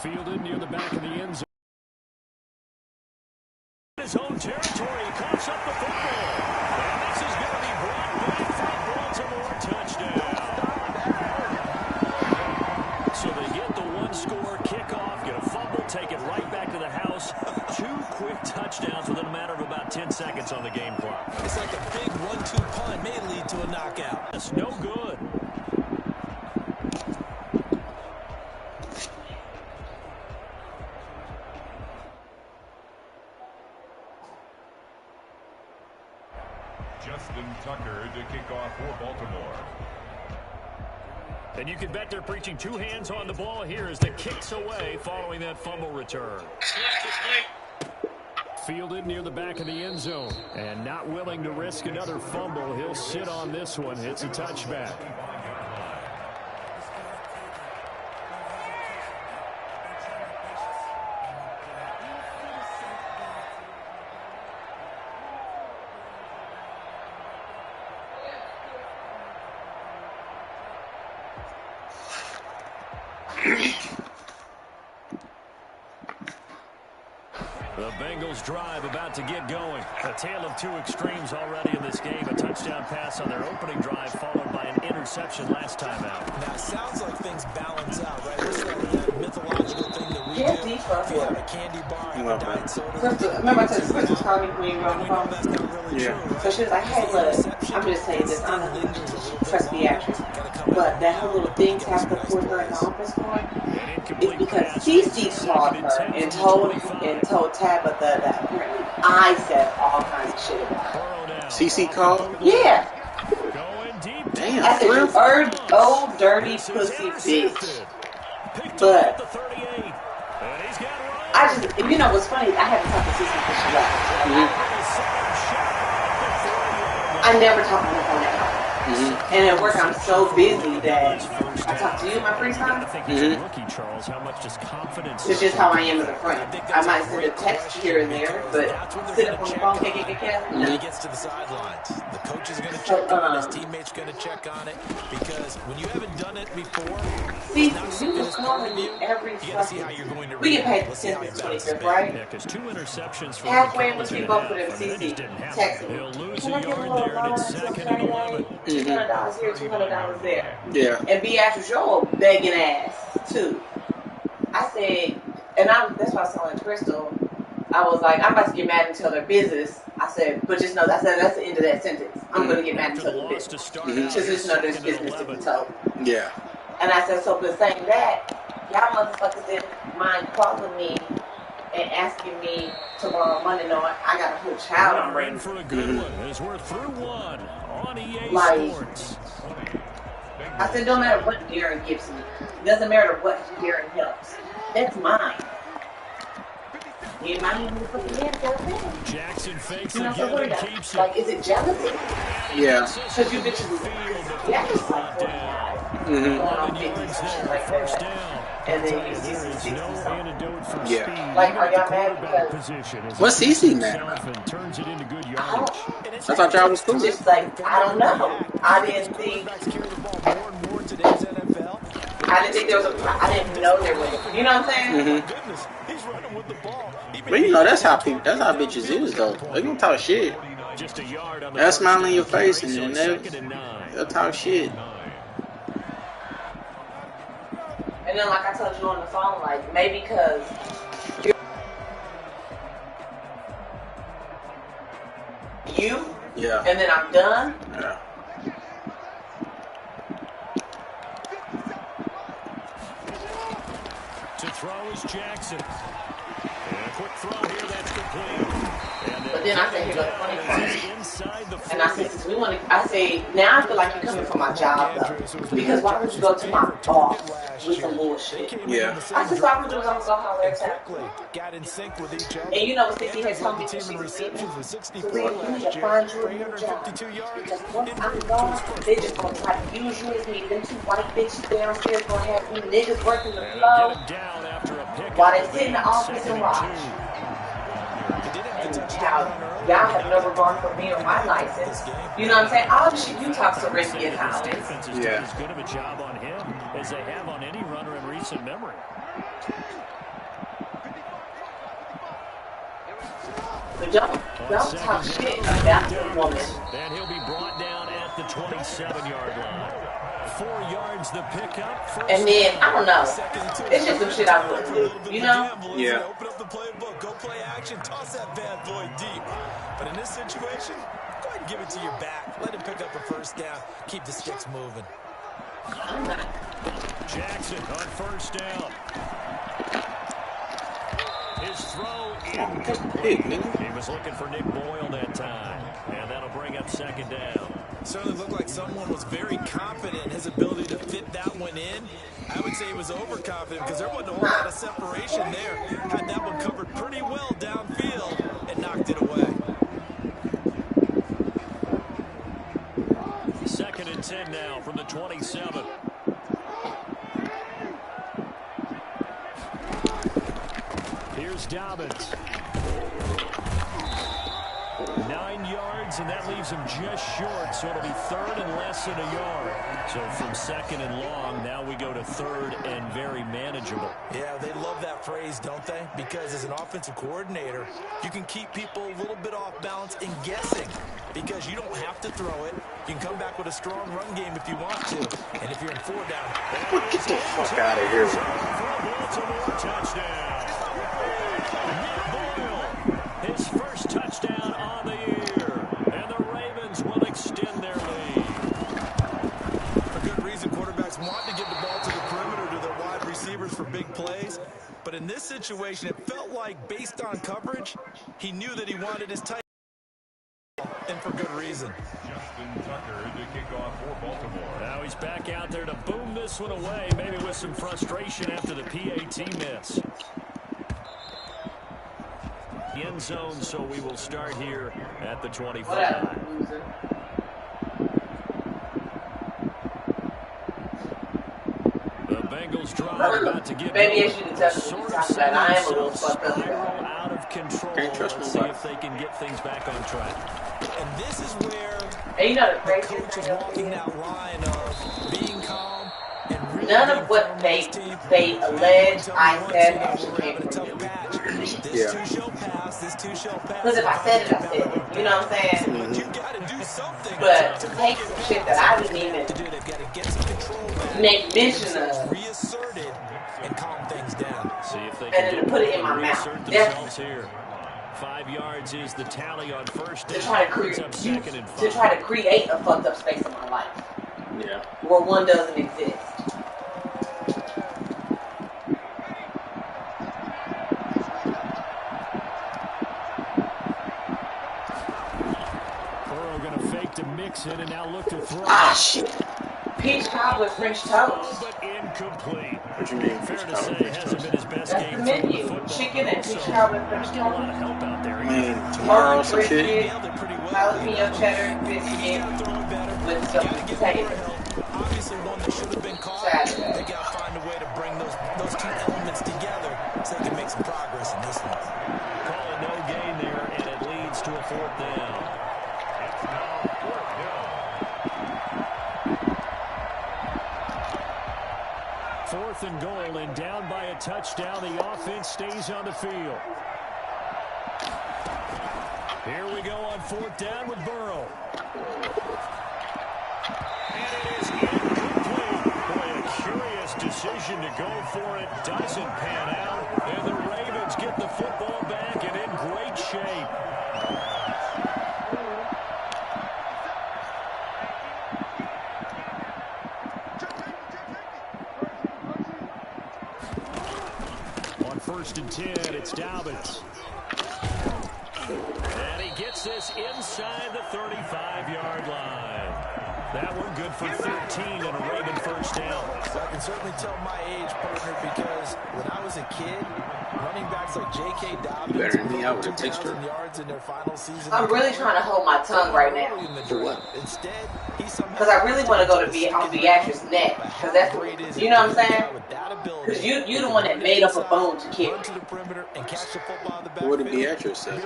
Fielded near the back of the end zone. His own territory, he coughs up the football. And this is going to be brought back from Baltimore. Touchdown. So they get the one-score kickoff, get a fumble, take it right back to the house. 2 quick touchdowns within a matter of about 10 seconds on the game clock. It's like a big 1-2 punt may lead to a knockout. That's no good. Justin Tucker to kick off for Baltimore. And you can bet they're preaching 2 hands on the ball here as the kick's away following that fumble return. Fielded near the back of the end zone. And not willing to risk another fumble. He'll sit on this one. It's a touchback. The Bengals drive about to get going. A tale of 2 extremes already in this game. A touchdown pass on their opening drive followed by an interception last time out. Now, it sounds like things balance out, right? This is like that mythological thing that we do. If you have a candy bar and a diet soda. Crystal, remember I told Crystal called me when you were on the phone? That's not really true, right? So she was like, hey, look, I'm just saying this. I don't know trust the actress. But that whole little thing tapped the put her in the office for is because Cece called her and told Tabitha that apparently I said all kinds of shit about her. CC called? Yeah. Damn. I said, old dirty pussy bitch. But I just, you know what's funny? I haven't talked to Cece since she left. I never talk to her on that. And at work, I'm so busy that I talk to you in my free time. It's just how I am as a friend. I might send a text here and there, but sit up on the phone, When he gets to the sidelines, the coach is going to check on it, his teammate's going to check on it, because when you haven't done it before, see, you were calling me every fucking. We get paid the 10th to 25th, right? Halfway in between both of them, CC texting me. Can I get a little loan until Saturday? $200 here, $200 there. Yeah. And Beatrice, you're a begging ass too. I said, and that's why I was telling Crystal. I was like, I'm about to get mad and tell their business. I said, but just know, I said that's the end of that sentence. I'm going to get mad and tell their business. Just know there's business to be told. Yeah. And I said, so for saying that, y'all motherfuckers didn't mind calling me and asking me to borrow money knowing I got a whole child I'm raising. For a good one, as we're through one on EA Sports. I said, no matter what Darren gives me, it doesn't matter what Darren helps. That's mine. You mind me put the hand Jackson fakes again and keeps it. Like, is it jealousy? Yeah. Because you bitches, yeah, just like 45. Going on 50 and shit like that. And then you see some 60 something. Yeah. Like, are y'all mad because... What's CC mad about? I thought y'all was cool. Just like, I don't know. I didn't think there was a... I didn't know there was a... You know what I'm saying? But you know, that's how bitches is, though. They gonna talk shit. They'll smile in your face and then they'll talk shit. And then, like I told you on the phone, like, maybe because you, yeah, and then I'm done. Yeah. To throw is Jackson. And a quick throw here, that's complete. But then I say, here's the funny part. And I say, since we want to, I say, now I feel like you're coming for my job, though. Because why would you go to my boss with some bullshit? Yeah. I said, so I'm going to go holler at that. And you know what Stacey had told me? She was saying, so we need to find you a new job. Because once I'm gone, they just going to try to use you as me. Them 2 white bitches downstairs going to have you niggas working the flow while they sit in the office and watch. Y'all have never gone for me or my license. You know what I'm saying? All the shit you talk to Ricky and Howard. Yeah. As good of a job on him as they have on any runner in recent memory. But don't talk shit about this woman. And he'll be brought down at the 27-yard line. 4 yards the pickup. And then, I don't know. It's just some shit I wouldn't do. You know? Yeah. Open up the playbook. Go play action. Toss that bad boy deep. But in this situation, go ahead and give it to your back. Let him pick up a first down. Keep the sticks moving. Jackson on first down. His throw Hey, nigga. He was looking for Nick Boyle that time. And that'll bring up second down. Certainly looked like someone was very confident in his ability to fit that one in. I would say he was overconfident because there wasn't a whole lot of separation there. Had that one covered pretty well downfield and knocked it away. 2nd and 10 now from the 27. Here's Dobbins. 9 yards, and that leaves him just short, so it'll be 3rd and less than a yard. So from 2nd and long, now we go to 3rd and very manageable. Yeah, they love that phrase, don't they? Because as an offensive coordinator, you can keep people a little bit off balance and guessing because you don't have to throw it. You can come back with a strong run game if you want to. And if you're in 4 down, Get the fuck out of here. Baltimore touchdown. His first touchdown on the year, and the Ravens will extend their lead. For good reason, quarterbacks want to give the ball to the perimeter to their wide receivers for big plays. But in this situation, it felt like, based on coverage, he knew that he wanted his tight end, and for good reason. Justin Tucker to kick off for Baltimore. Now he's back out there to boom this one away, maybe with some frustration after the PAT miss. End zone, so we will start here at the 25. The Bengals drive about to get maybe as you can tell that I am a little fucked up. Out of control. Let's see if they can get things back on track. And this is where And you know the the crazy coach is thing walking is, that line of being calm and really none of what they allege I said actually came from you. Yeah. Because if I said it, I said it. You know what I'm saying? But to take some shit that I didn't even make mention of, reasserted and calm things down. See if they and can then to put it in my mouth. reassert That's themselves here. 5 yards is the tally on first down. to try to Brings up 2nd and 5. create a fucked up space in my life Yeah. where one doesn't exist. Burrow going to fake to mix it and now look to throw. Ah, shit. Peach cobbler French toast. But incomplete. What you mean? Fair to say, it hasn't been his best That's game the from the menu. football. Chicken and peach So, cobbler French get a lot of toast. help out there. I mean, tomorrow some shit. Jalapeno cheddar biscuit with some potatoes. Obviously one that should have been caught. Saturday. They got to find a way to bring those two elements together so they can make some progress in this one. Call it no gain there, and it leads to a 4th down. It's now 4th down. 4th and goal, and down by a touchdown. The offense stays on the field. Here we go on 4th down with Burrow. And it is incomplete. Boy, a curious decision to go for it. Doesn't pan out. And the Ravens get the football back and in great shape. On 1st and 10, it's Dobbins. And he gets this inside the 35-yard line. That one good for 13 and a Raven first down. So I can certainly tell my age, partner, because when I was a kid, running backs like J.K. Dobbins Better than me, I would have texted her. yards in their final season. I'm really trying to hold my tongue right now. For what? Instead, Because I really want to go to Beatrice's neck. Because that's, you know what I'm saying? Because you the one that made up a bone to kill. What did Beatrice say?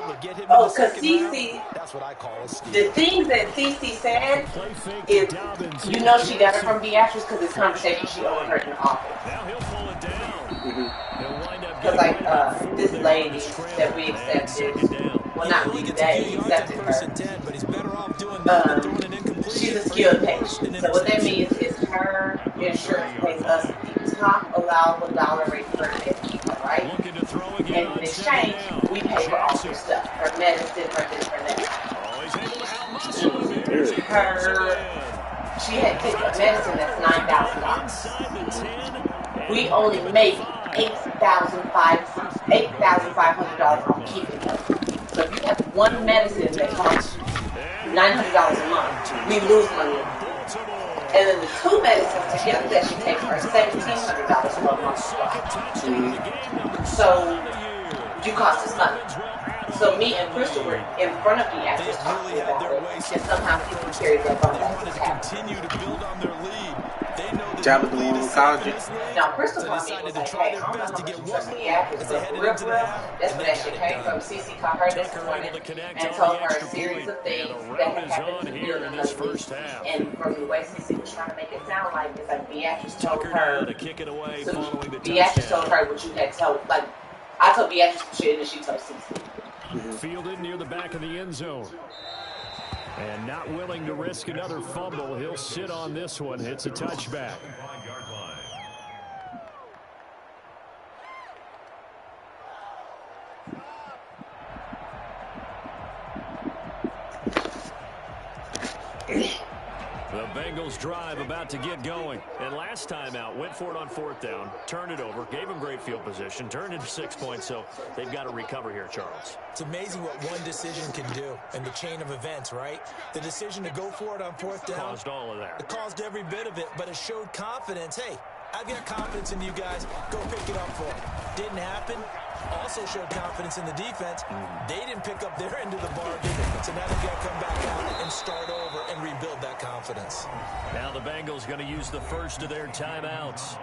Oh, because Cece, That's what I call a steal. the things that Cece said is, you know she got it from Beatrice because it's conversation she overheard in the office. Now he'll pull it down. He'll wind up Because getting like this lady that we accepted, Well, not leave that. He accepted her. She's a skilled patient. So what that means is her insurance pays us the top allowable dollar rate per day to keep her, right? And in exchange, we pay for all her stuff. Her medicine, her this, her that. She had taken a medicine that's $9,000. We only make $8,500 on keeping her. So if you have one medicine that costs $900 a month, we lose money. And then the two medicines together that she takes are $1,700 per month. So you cost us money. So me and Crystal were in front of the actors talking about it, and somehow people carry their bump as Tabitha the one who called you? Now, Crystal called me and was like, hey, I don't know how much you trust the actors, but for real, that's where that shit came from. Cece called her this morning and told her a series of things that had happened to Bill and Leslie. And from the way Cece was trying to make it sound like, it's like Beatrice told her, Beatrice told her what you had told, like, I told Beatrice some shit and then she told Cece. Fielded near the back of the end zone. And not willing to risk another fumble. He'll sit on this one. It's a touchback. The Bengals drive about to get going. And last time out, went for it on 4th down, turned it over, gave them great field position, turned into 6 points, so they've got to recover here, Charles. It's amazing what one decision can do in the chain of events, right? The decision to go for it on 4th down. Caused all of that. It caused every bit of it, but it showed confidence. Hey, I've got confidence in you guys. Go pick it up for them. Didn't happen. Also showed confidence in the defense. They didn't pick up their end of the bargain, so now they've got to come back out and start over and rebuild that confidence. Now the Bengals going to use the first of their timeouts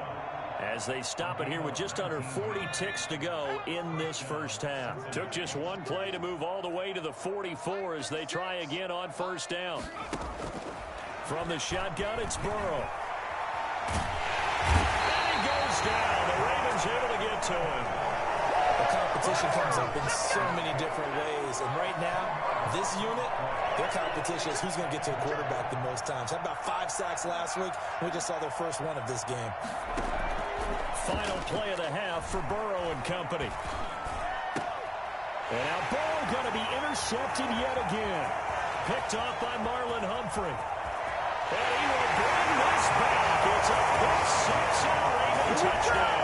as they stop it here with just under 40 ticks to go in this first half. Took just one play to move all the way to the 44 as they try again on 1st down. From the shotgun, it's Burrow. And he goes down. The Ravens able to get to him. The competition comes up in so many different ways. And right now, this unit, their competition is who's going to get to the quarterback the most times. Had about 5 sacks last week. We just saw their first one of this game. Final play of the half for Burrow and company. And now Burrow going to be intercepted yet again. Picked off by Marlon Humphrey. And he will bring this back. It's a pick 6 and a Raven touchdown.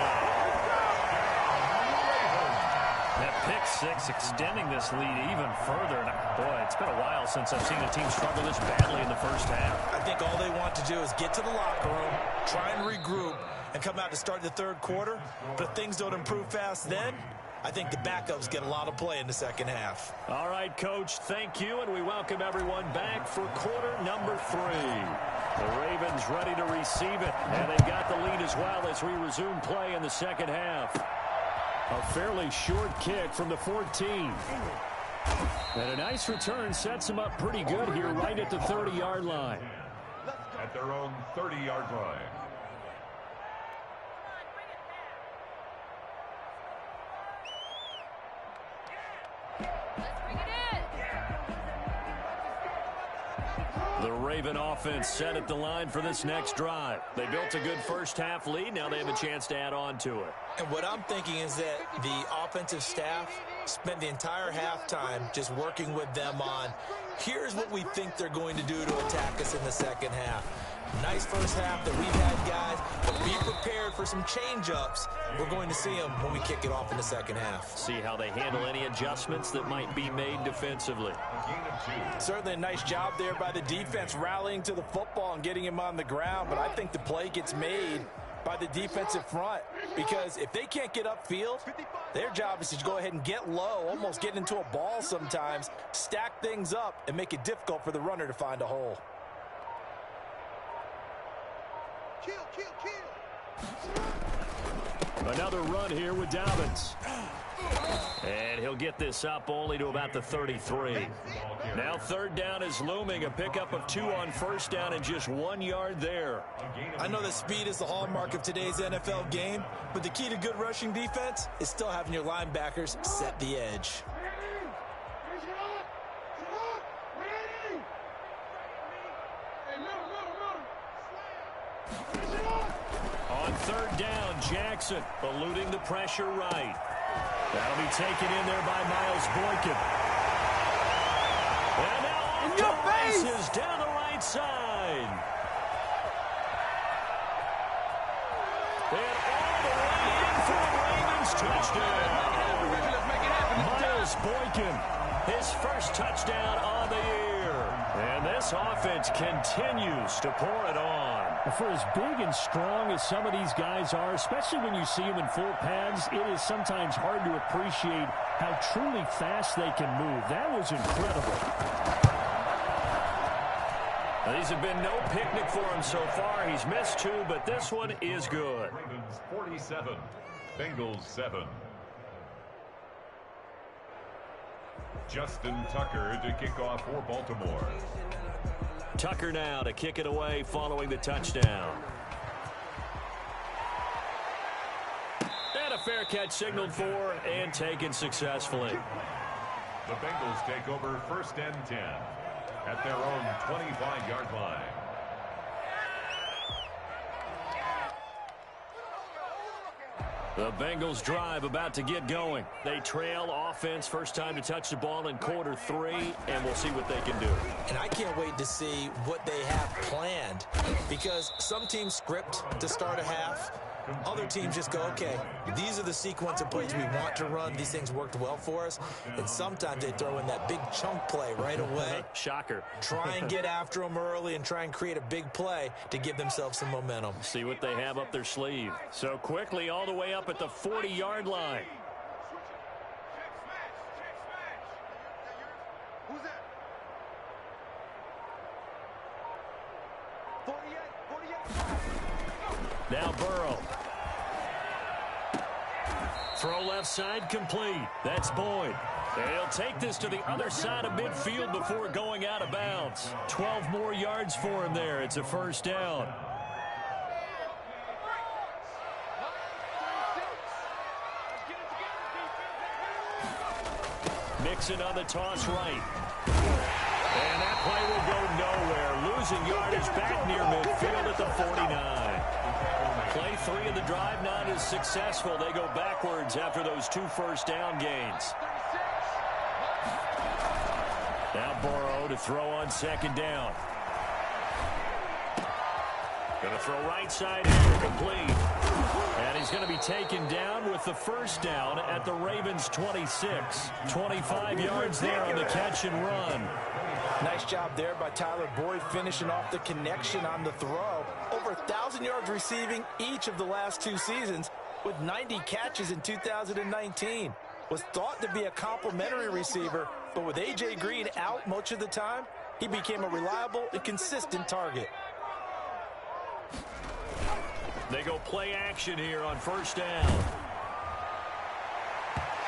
That pick 6 extending this lead even further. And boy, it's been a while since I've seen a team struggle this badly in the first half. I think all they want to do is get to the locker room, try and regroup, and come out to start the third quarter. But if things don't improve fast then, I think the backups get a lot of play in the second half. All right, Coach, thank you, and we welcome everyone back for quarter number 3. The Ravens ready to receive it, and they've got the lead as well as we resume play in the second half. A fairly short kick from the 14. And a nice return sets them up pretty good here right at the 30-yard line. At their own 30-yard line. The Raven offense set at the line for this next drive. They built a good first half lead. Now they have a chance to add on to it. And what I'm thinking is that the offensive staff spent the entire halftime just working with them on, here's what we think they're going to do to attack us in the second half. Nice first half that we've had, guys, but be prepared for some change-ups. We're going to see them when we kick it off in the second half. See how they handle any adjustments that might be made defensively. Certainly a nice job there by the defense, rallying to the football and getting him on the ground, but I think the play gets made by the defensive front, because if they can't get upfield, their job is to go ahead and get low, almost get into a ball sometimes, stack things up, and make it difficult for the runner to find a hole. Another run here with Dobbins. And he'll get this up only to about the 33. Now 3rd down is looming. A pickup of 2 on 1st down and just 1 yard there. I know that speed is the hallmark of today's NFL game, but the key to good rushing defense is still having your linebackers set the edge. third down, Jackson eluding the pressure right. That'll be taken in there by Miles Boykin. And now off to races down the right side. And all the way in for the Ravens touchdown. Miles Boykin, his first touchdown on the year. And this offense continues to pour it on. For as big and strong as some of these guys are, especially when you see them in full pads, it is sometimes hard to appreciate how truly fast they can move. That was incredible. Now, these have been no picnic for him so far. He's missed 2, but this one is good. Ravens 47, Bengals 7. Justin Tucker to kick off for Baltimore. Tucker now to kick it away following the touchdown. And a fair catch signaled for and taken successfully. The Bengals take over 1st and 10 at their own 25-yard line. The Bengals drive about to get going. They trail offense, first time to touch the ball in quarter 3, and we'll see what they can do. And I can't wait to see what they have planned, because some teams script to start a half. Other teams just go, okay, these are the sequence of plays we want to run. These things worked well for us. And sometimes they throw in that big chunk play right away. Shocker. Try and get after them early and try and create a big play to give themselves some momentum. See what they have up their sleeve. So quickly all the way up at the 40-yard line. Now Burrow. Throw left side complete. That's Boyd. And he'll take this to the other side of midfield before going out of bounds. 12 more yards for him there. It's a first down. Mixon on the toss right. And that play will go nowhere. Losing yardage back near midfield at the 49. Play 3 of the drive not is successful. They go backwards after those 2 first down gains. Now Burrow to throw on second down. Going to throw right side here, complete. And he's going to be taken down with the first down at the Ravens 26. 25 yards there on the catch and run. Nice job there by Tyler Boyd, finishing off the connection on the throw. Over 1,000 yards receiving each of the last 2 seasons, with 90 catches in 2019. Was thought to be a complimentary receiver, but with A.J. Green out much of the time, he became a reliable and consistent target. They go play action here on first down.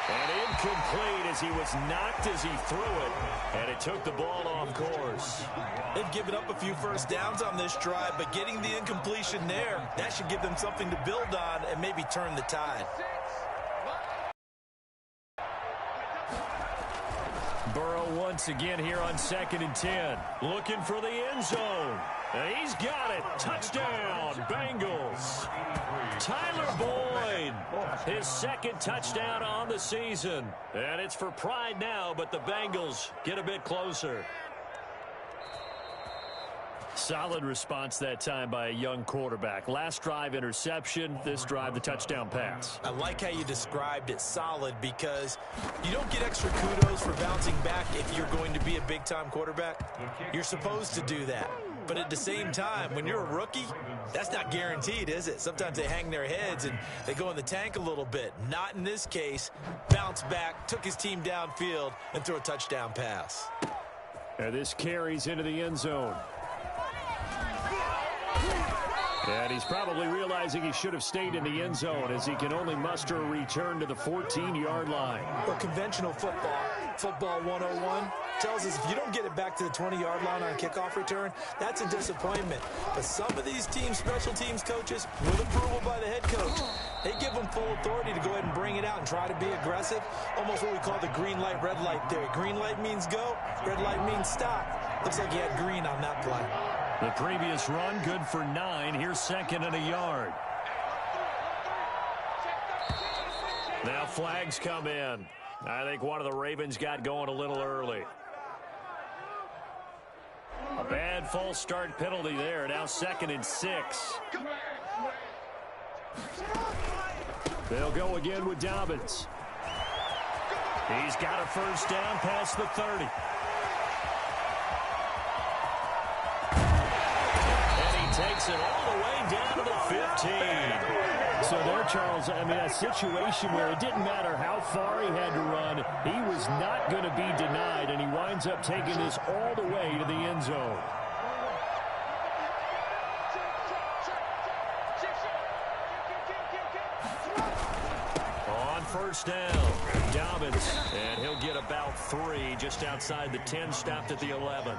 And incomplete as he was knocked as he threw it. And it took the ball off course. They've given up a few first downs on this drive, but getting the incompletion there, that should give them something to build on and maybe turn the tide. Burrow once again here on 2nd and 10. Looking for the end zone. And he's got it. Touchdown, Bengals. Tyler Boyd, his 2nd touchdown on the season. And it's for pride now, but the Bengals get a bit closer. Solid response that time by a young quarterback. Last drive, interception. This drive, the touchdown pass. I like how you described it, solid, because you don't get extra kudos for bouncing back if you're going to be a big-time quarterback. You're supposed to do that. But at the same time, when you're a rookie, that's not guaranteed, is it? Sometimes they hang their heads and they go in the tank a little bit. Not in this case. Bounce back, took his team downfield, and threw a touchdown pass. And this carries into the end zone. And he's probably realizing he should have stayed in the end zone as he can only muster a return to the 14-yard line. Well, conventional football 101, tells us if you don't get it back to the 20-yard line on a kickoff return, that's a disappointment. But some of these teams, special teams coaches, with approval by the head coach, they give them full authority to go ahead and bring it out and try to be aggressive. Almost what we call the green light, red light theory. Green light means go, red light means stop. Looks like he had green on that play. The previous run, good for 9. Here's 2nd and a yard. Now flags come in. I think one of the Ravens got going a little early. A bad false start penalty there. Now 2nd and 6. They'll go again with Dobbins. He's got a first down past the 30. And he takes it all the way down to the 15. So there, Charles, I mean, a situation where it didn't matter how far he had to run, he was not going to be denied, and he winds up taking this all the way to the end zone. On first down, Dobbins, and he'll get about 3 just outside the 10, stopped at the 11.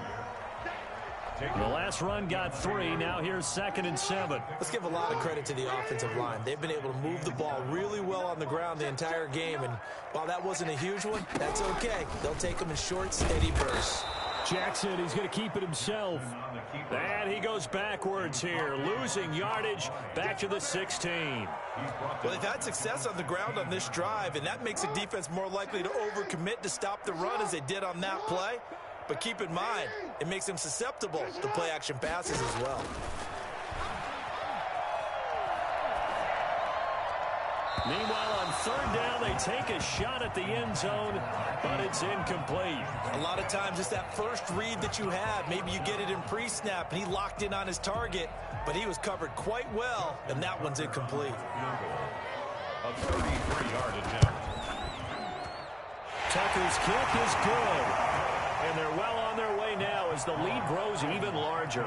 The last run got 3. Now here's 2nd and 7. Let's give a lot of credit to the offensive line. They've been able to move the ball really well on the ground the entire game. And while that wasn't a huge one, that's okay. They'll take them in short, steady bursts. Jackson, he's going to keep it himself. And he goes backwards here, losing yardage back to the 16. Well, they've had success on the ground on this drive, and that makes the defense more likely to overcommit to stop the run as they did on that play. But keep in mind, it makes them susceptible to play-action passes as well. Meanwhile, on 3rd down, they take a shot at the end zone, but it's incomplete. A lot of times it's that first read that you have. Maybe you get it in pre-snap, and he locked in on his target, but he was covered quite well, and that one's incomplete. A 33-yard attempt. Tucker's kick is good. And they're well on their way now as the lead grows even larger.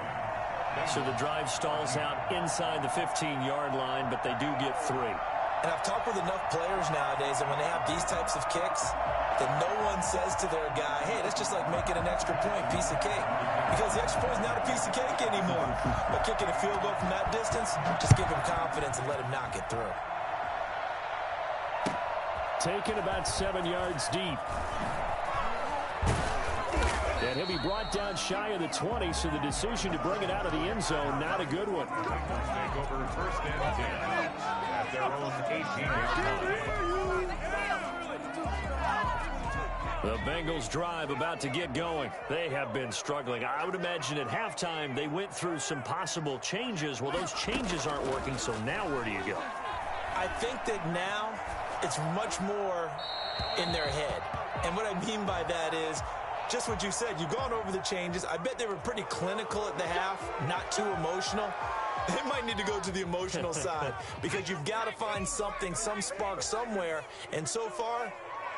So the drive stalls out inside the 15-yard line, but they do get 3. And I've talked with enough players nowadays, and when they have these types of kicks, that no one says to their guy, hey, that's just like making an extra point, piece of cake. Because the extra point is not a piece of cake anymore. But kicking a field goal from that distance, just give him confidence and let him knock it through. Taken about 7 yards deep. And he'll be brought down shy of the 20, so the decision to bring it out of the end zone, not a good one. Take over 1st and 10 at their own 18-yard line. The Bengals drive about to get going. They have been struggling. I would imagine at halftime they went through some possible changes. Well, those changes aren't working, so now where do you go? I think that now it's much more in their head. And what I mean by that is, just what you said, you've gone over the changes. I bet they were pretty clinical at the half, not too emotional. They might need to go to the emotional side because you've got to find something, some spark somewhere. And so far,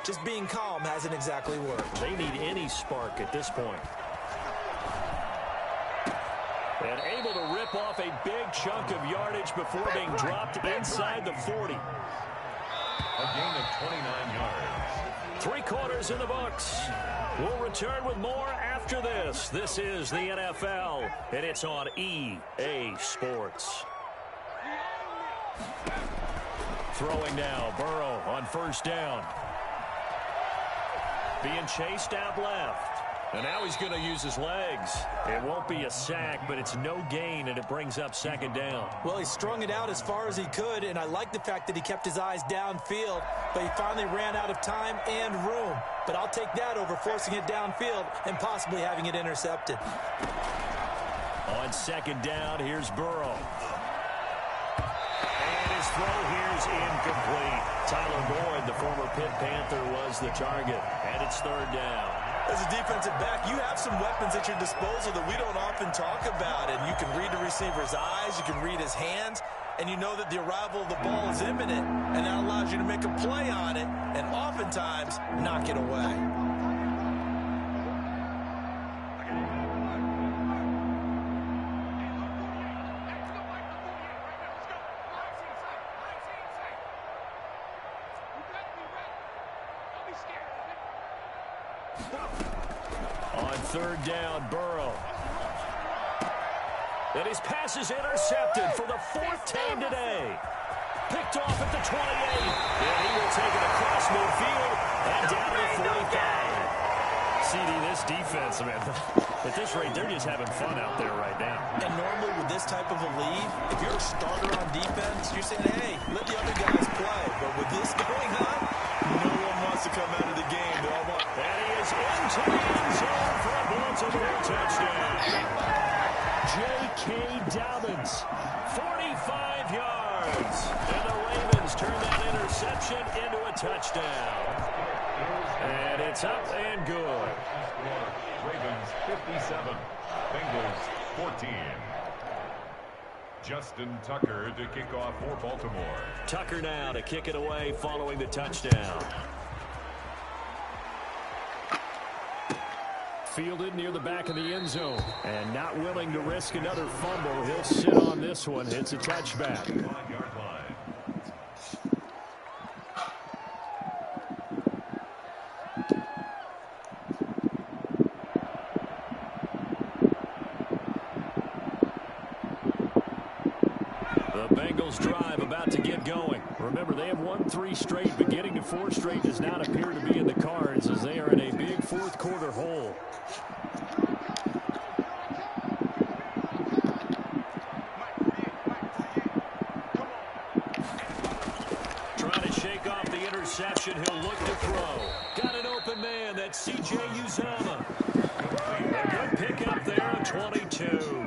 just being calm hasn't exactly worked. They need any spark at this point. And able to rip off a big chunk of yardage before being dropped inside the 40. A gain of 29 yards. 3 quarters in the books. We'll return with more after this. This is the NFL, and it's on EA Sports. Throwing now, Burrow on first down. Being chased out left. And now he's going to use his legs. It won't be a sack, but it's no gain, and it brings up 2nd down. Well, he strung it out as far as he could, and I like the fact that he kept his eyes downfield, but he finally ran out of time and room. But I'll take that over forcing it downfield and possibly having it intercepted. On 2nd down, here's Burrow. And his throw here's incomplete. Tyler Boyd, the former Pitt Panther, was the target, and it's 3rd down. As a defensive back, you have some weapons at your disposal that we don't often talk about. And you can read the receiver's eyes, you can read his hands, and you know that the arrival of the ball is imminent. And that allows you to make a play on it and oftentimes knock it away. On 3rd down, Burrow. And his pass is intercepted for the 4th time today. Picked off at the 28. And he will take it across midfield and down to the 45. CD, this defense, man, at this rate, they're just having fun out there right now. And normally with this type of a lead, if you're a starter on defense, you're saying, hey, let the other guys play. But with this going on, interception into a touchdown. And it's up and good. Ravens 57, Bengals 14. Justin Tucker to kick off for Baltimore. Tucker now to kick it away following the touchdown. Fielded near the back of the end zone. And not willing to risk another fumble. He'll sit on this one. It's a touchback. 5-yard line. The Bengals drive about to get going. Remember, they have won 3 straight, but getting to 4 straight does not appear to be in the cards as they are in a big fourth quarter hole. Trying to shake off the interception. He'll look to throw. Got an open man. That's C.J. Uzomah. A good pickup there at 22.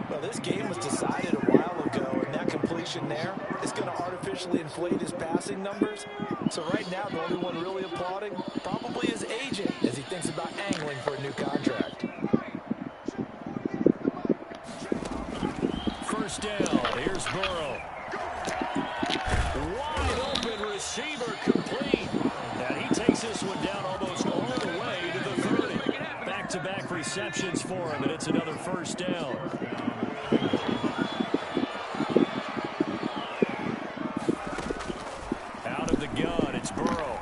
Well, this game was decided a while ago, and that completion there is going to artificially inflate his passing numbers. So right now, the only one really applauding probably his agent as he thinks about angling for a new contract. First down. Here's Burrow. Wide open receiver complete. And he takes this one down almost all the way to the 30. Back-to-back receptions for him, and it's another first down. Out of the gun, it's Burrow.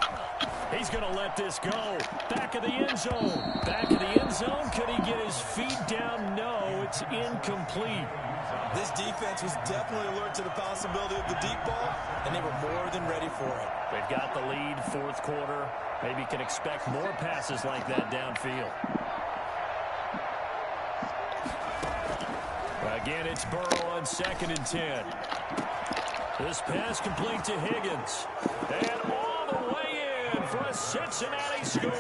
He's going to let this go. Back of the end zone. Back of the end zone. Could he get his feet down? No, it's incomplete. This defense was definitely alert to the possibility of the deep ball, and they were more than ready for it. They've got the lead, fourth quarter. Maybe can expect more passes like that downfield. Again, it's Burrow on 2nd and 10. This pass complete to Higgins. And all the way in for a Cincinnati score.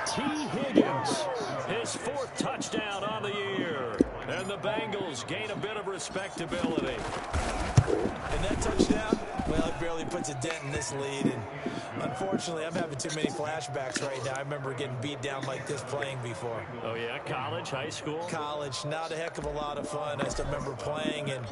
T. Higgins, his 4th touchdown on the year. And the Bengals gain a bit of respectability. And that touchdown, well, it barely puts a dent in this lead. And unfortunately, I'm having too many flashbacks right now. I remember getting beat down like this playing before. Oh, yeah? College, high school? College, not a heck of a lot of fun. I still remember playing and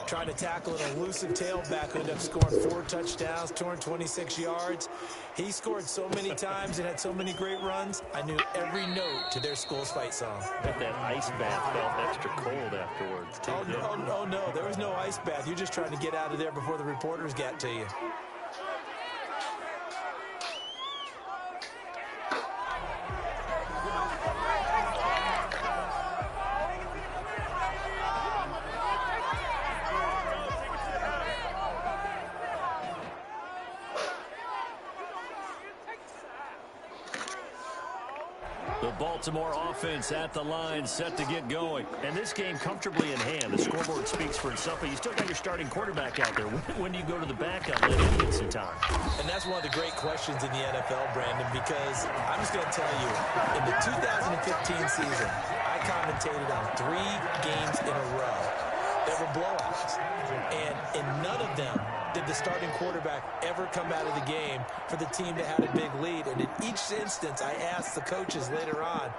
trying to tackle an elusive tailback who ended up scoring 4 touchdowns, 226 yards. He scored so many times and had so many great runs, I knew every note to their school's fight song. Bet that ice bath felt extra cold afterwards, too. Oh, no, there was no ice bath. You're just trying to get out of there before the reporters get to you. The Baltimore offense at the line, set to get going. And this game comfortably in hand. The scoreboard speaks for itself, but you still got your starting quarterback out there. When do you go to the backup? Let him get some time. And that's one of the great questions in the NFL, Brandon, because I'm just going to tell you, in the 2015 season, I commentated on 3 games in a row that were blowouts. And in none of them did the starting quarterback ever come out of the game for the team that had a big lead. And in each instance, I asked the coaches later on,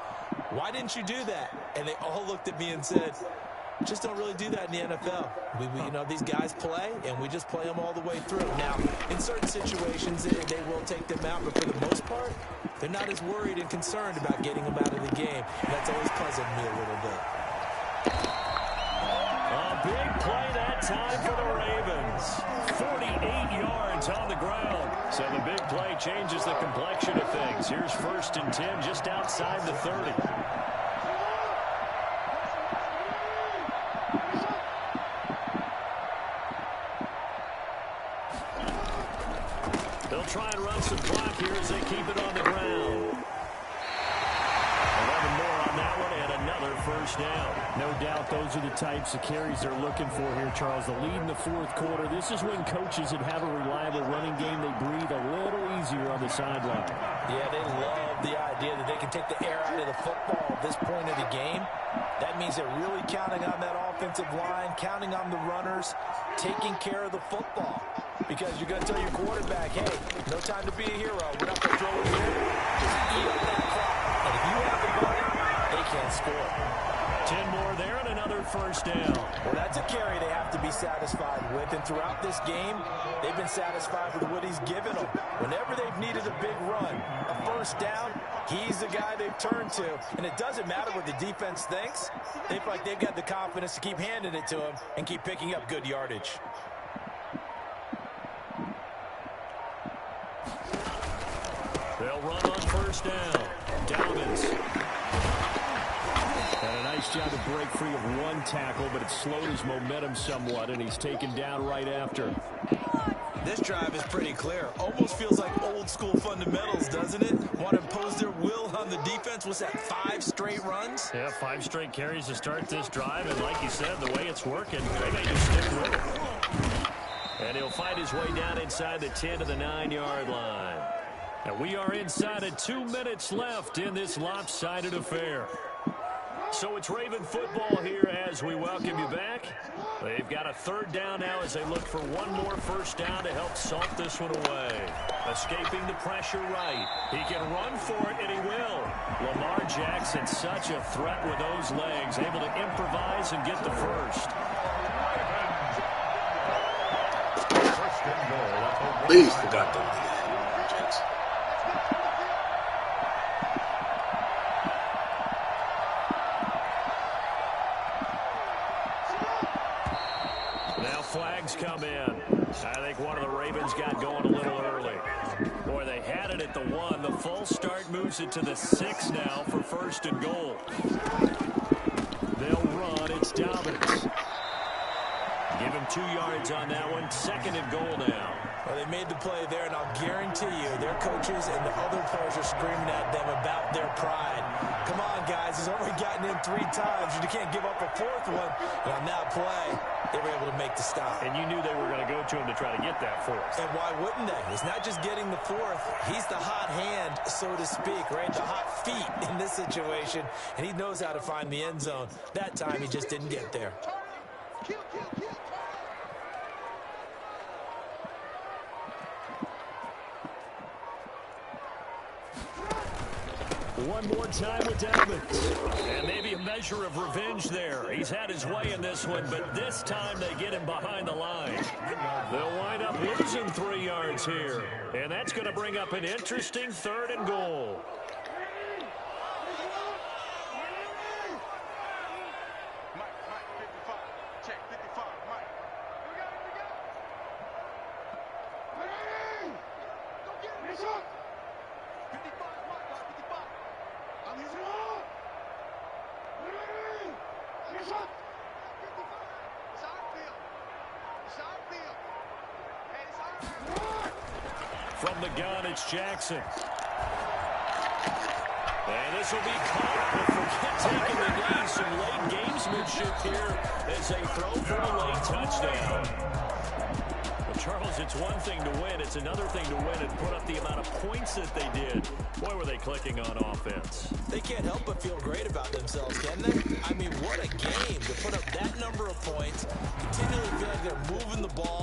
why didn't you do that? And they all looked at me and said, just don't really do that in the NFL. You know, these guys play, and we just play them all the way through. Now, in certain situations, they will take them out, but for the most part, they're not as worried and concerned about getting them out of the game. And that's always puzzled me a little bit. A big play that time for the Ravens. 48 yards on the ground. So the big play changes the complexion of things. Here's 1st and 10 just outside the 30. They'll try and run some clock here as they keep it on the ground. 11 more on that one and another first down. No doubt those are the types of carries they're looking for here, Charles. The lead in the fourth quarter. This is when coaches that have a reliable running game, they breathe a little easier on the sideline. Yeah, they love the idea that they can take the air out of the football at this point of the game. That means they're really counting on that offensive line, counting on the runners, taking care of the football. because you're going to tell your quarterback, hey, no time to be a hero. We're not going to throw it here. Just eat up that clock. And if you have the ball, they can't score. 10 more there and another first down. Well, that's a carry they have to be satisfied with. And throughout this game, they've been satisfied with what he's given them. Whenever they've needed a big run, a first down, he's the guy they've turned to. And it doesn't matter what the defense thinks. They feel like they've got the confidence to keep handing it to him and keep picking up good yardage. They'll run on first down. Dobbins. And a nice job to break free of one tackle, but it slowed his momentum somewhat, and he's taken down right after. This drive is pretty clear. Almost feels like old school fundamentals, doesn't it? Want to impose their will on the defense. What's that, 5 straight runs? Yeah, 5 straight carries to start this drive, and like you said, the way it's working, they may just stick with it. And he'll find his way down inside the 10 to the 9-yard line. And we are inside of 2 minutes left in this lopsided affair. So it's Raven football here as we welcome you back. They've got a third down now as they look for one more first down to help salt this one away. Escaping the pressure right. He can run for it, and he will. Lamar Jackson, such a threat with those legs, able to improvise and get the first. Please forgot the Jackson. Flags come in. I think one of the Ravens got going a little early. Boy, they had it at the 1. The false start moves it to the 6 now for first and goal. They'll run. It's Dobbins. Give him 2 yards on that one. Second and goal now. Well, they made the play there, and I'll guarantee you their coaches and the other players are screaming at them about their pride. Come on, guys. He's already gotten in 3 times. You can't give up a 4th one. And on that play, they were able to make the stop. And you knew they were going to go to him to try to get that 4th. And why wouldn't they? It's not just getting the 4th. He's the hot hand, so to speak, right? The hot feet in this situation. And he knows how to find the end zone. That time, he just didn't get there. One more time with Dobbins. And maybe a measure of revenge there. He's had his way in this one, but this time they get him behind the line. They'll wind up losing 3 yards here. And that's going to bring up an interesting 3rd and goal. From the gun, it's Jackson. And this will be caught, but forget taking the knee. Some late gamesmanship here as they throw for a late touchdown. Well, Charles, it's one thing to win. It's another thing to win and put up the amount of points that they did. Boy, were they clicking on offense. They can't help but feel great about themselves, can they? I mean, what a game to put up that number of points, continually feel like they're moving the ball.